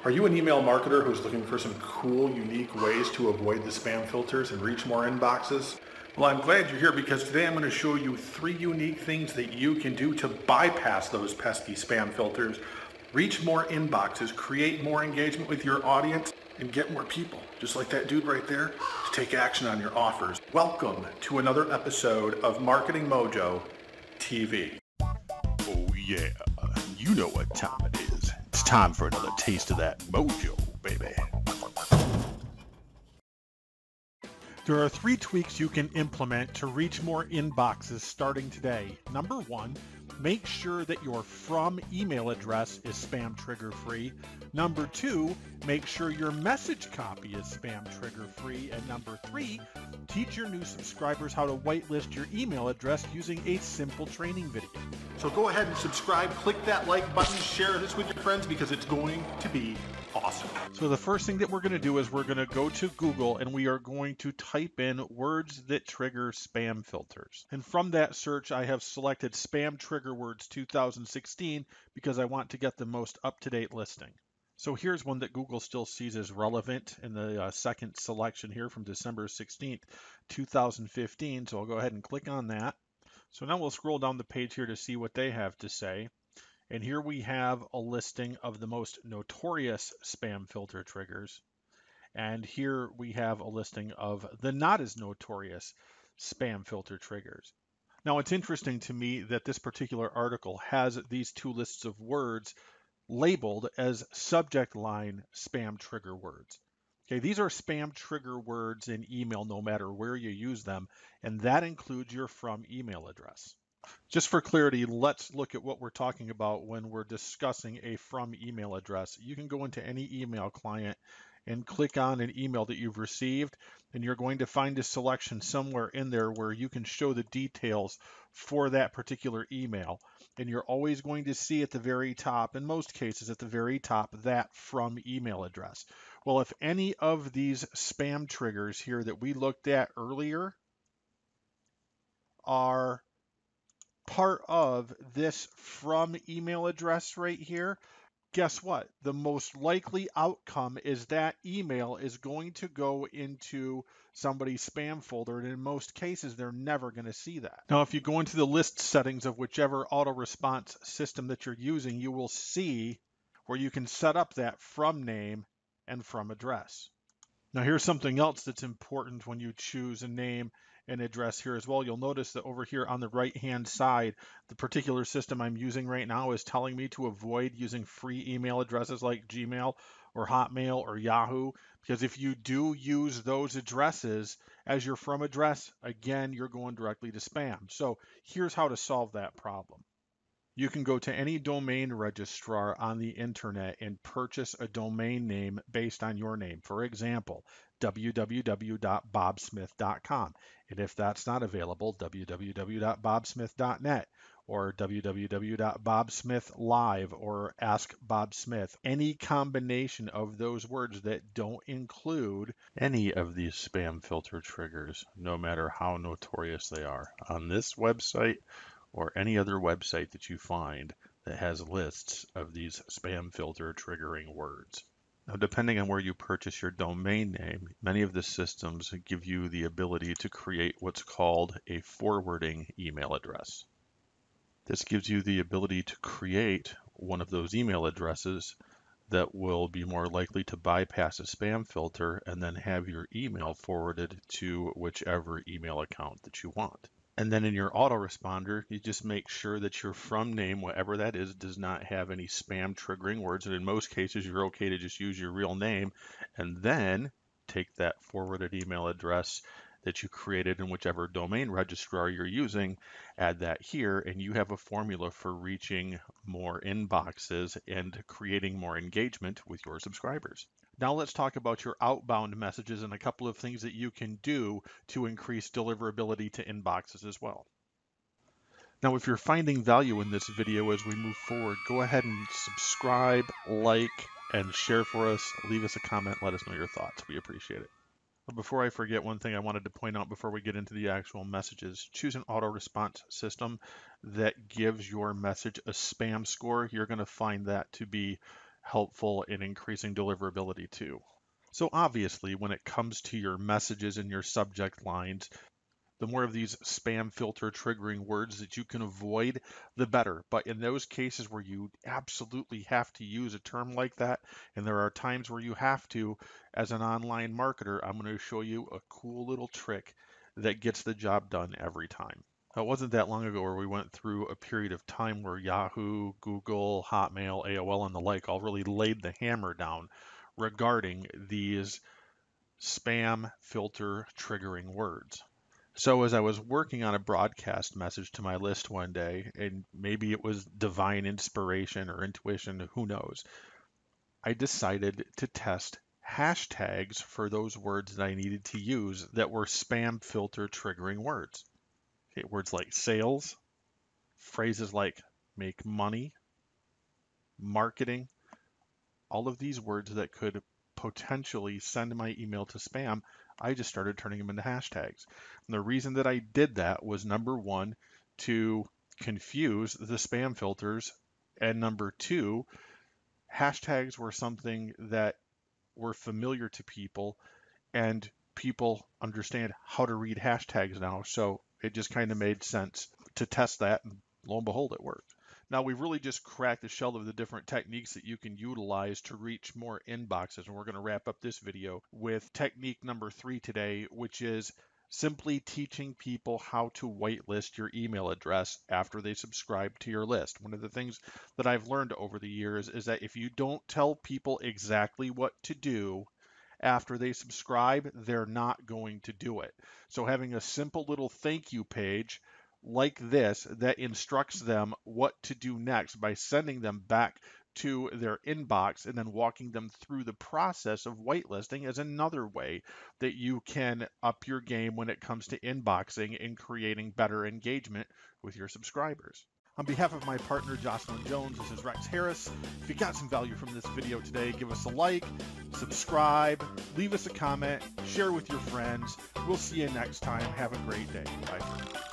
Are you an email marketer who's looking for some cool, unique ways to avoid the spam filters and reach more inboxes? Well, I'm glad you're here because today I'm going to show you 3 unique things that you can do to bypass those pesky spam filters, reach more inboxes, create more engagement with your audience, and get more people, just like that dude right there, to take action on your offers. Welcome to another episode of Marketing Mojo TV. Oh yeah, you know what time it is. It's time for another taste of that mojo, baby. There are 3 tweaks you can implement to reach more inboxes starting today. Number 1, make sure that your from email address is spam trigger free. Number 2, make sure your message copy is spam trigger free. And number 3, teach your new subscribers how to whitelist your email address using a simple training video. So go ahead and subscribe, click that like button, share this with your friends because it's going to be awesome. So the first thing that we're going to do is we're going to go to Google and we are going to type in words that trigger spam filters. And from that search, I have selected spam trigger words 2016 because I want to get the most up-to-date listing. So here's one that Google still sees as relevant in the second selection here from December 16th, 2015. So I'll go ahead and click on that. So now we'll scroll down the page here to see what they have to say. And here we have a listing of the most notorious spam filter triggers. And here we have a listing of the not as notorious spam filter triggers. Now it's interesting to me that this particular article has these 2 lists of words labeled as subject line spam trigger words. Okay, these are spam trigger words in email no matter where you use them, and that includes your from email address. Just for clarity, let's look at what we're talking about when we're discussing a from email address. You can go into any email client and click on an email that you've received, and you're going to find a selection somewhere in there where you can show the details for that particular email. And you're always going to see at the very top, in most cases at the very top, that from email address. Well, if any of these spam triggers here that we looked at earlier are part of this from email address right here, guess what? The most likely outcome is that email is going to go into somebody's spam folder, and in most cases, they're never going to see that. Now, if you go into the list settings of whichever auto response system that you're using, you will see where you can set up that from name and from address. Now, here's something else that's important when you choose a name and address here as well. You'll notice that over here on the right-hand side, the particular system I'm using right now is telling me to avoid using free email addresses like Gmail or Hotmail or Yahoo, because if you do use those addresses as your from address, again, you're going directly to spam. So here's how to solve that problem. You can go to any domain registrar on the internet and purchase a domain name based on your name. For example, www.bobsmith.com. And if that's not available, www.bobsmith.net or www.bobsmithlive or Ask Bob Smith. Any combination of those words that don't include any of these spam filter triggers, no matter how notorious they are, on this website or any other website that you find that has lists of these spam filter triggering words. Now, depending on where you purchase your domain name, many of the systems give you the ability to create what's called a forwarding email address. This gives you the ability to create one of those email addresses that will be more likely to bypass a spam filter and then have your email forwarded to whichever email account that you want. And then in your autoresponder, you just make sure that your from name, whatever that is, does not have any spam triggering words. And in most cases, you're okay to just use your real name and then take that forwarded email address that you created in whichever domain registrar you're using, add that here, and you have a formula for reaching more inboxes and creating more engagement with your subscribers. Now let's talk about your outbound messages and a couple of things that you can do to increase deliverability to inboxes as well. Now, if you're finding value in this video as we move forward, go ahead and subscribe, like, and share for us. Leave us a comment. Let us know your thoughts. We appreciate it. But before I forget, one thing I wanted to point out before we get into the actual messages, choose an auto response system that gives your message a spam score. You're going to find that to be helpful in increasing deliverability too. So obviously, when it comes to your messages and your subject lines, the more of these spam filter triggering words that you can avoid, the better. But in those cases where you absolutely have to use a term like that, and there are times where you have to, as an online marketer, I'm going to show you a cool little trick that gets the job done every time. It wasn't that long ago where we went through a period of time where Yahoo, Google, Hotmail, AOL, and the like all really laid the hammer down regarding these spam filter triggering words. So as I was working on a broadcast message to my list one day, and maybe it was divine inspiration or intuition, who knows, I decided to test hashtags for those words that I needed to use that were spam filter triggering words. Okay, words like sales, phrases like make money, marketing, all of these words that could potentially send my email to spam, I just started turning them into hashtags. And the reason that I did that was number one, to confuse the spam filters, and number two, hashtags were something that were familiar to people, and people understand how to read hashtags now. So it just kind of made sense to test that, and lo and behold, it worked. Now, we've really just cracked the shell of the different techniques that you can utilize to reach more inboxes, and we're going to wrap up this video with technique number 3 today, which is simply teaching people how to whitelist your email address after they subscribe to your list. One of the things that I've learned over the years is that if you don't tell people exactly what to do after they subscribe, they're not going to do it. So having a simple little thank you page like this that instructs them what to do next by sending them back to their inbox and then walking them through the process of whitelisting is another way that you can up your game when it comes to inboxing and creating better engagement with your subscribers. On behalf of my partner, Jocelyn Jones, this is Rex Harris. If you got some value from this video today, give us a like, subscribe, leave us a comment, share with your friends. We'll see you next time. Have a great day. Bye.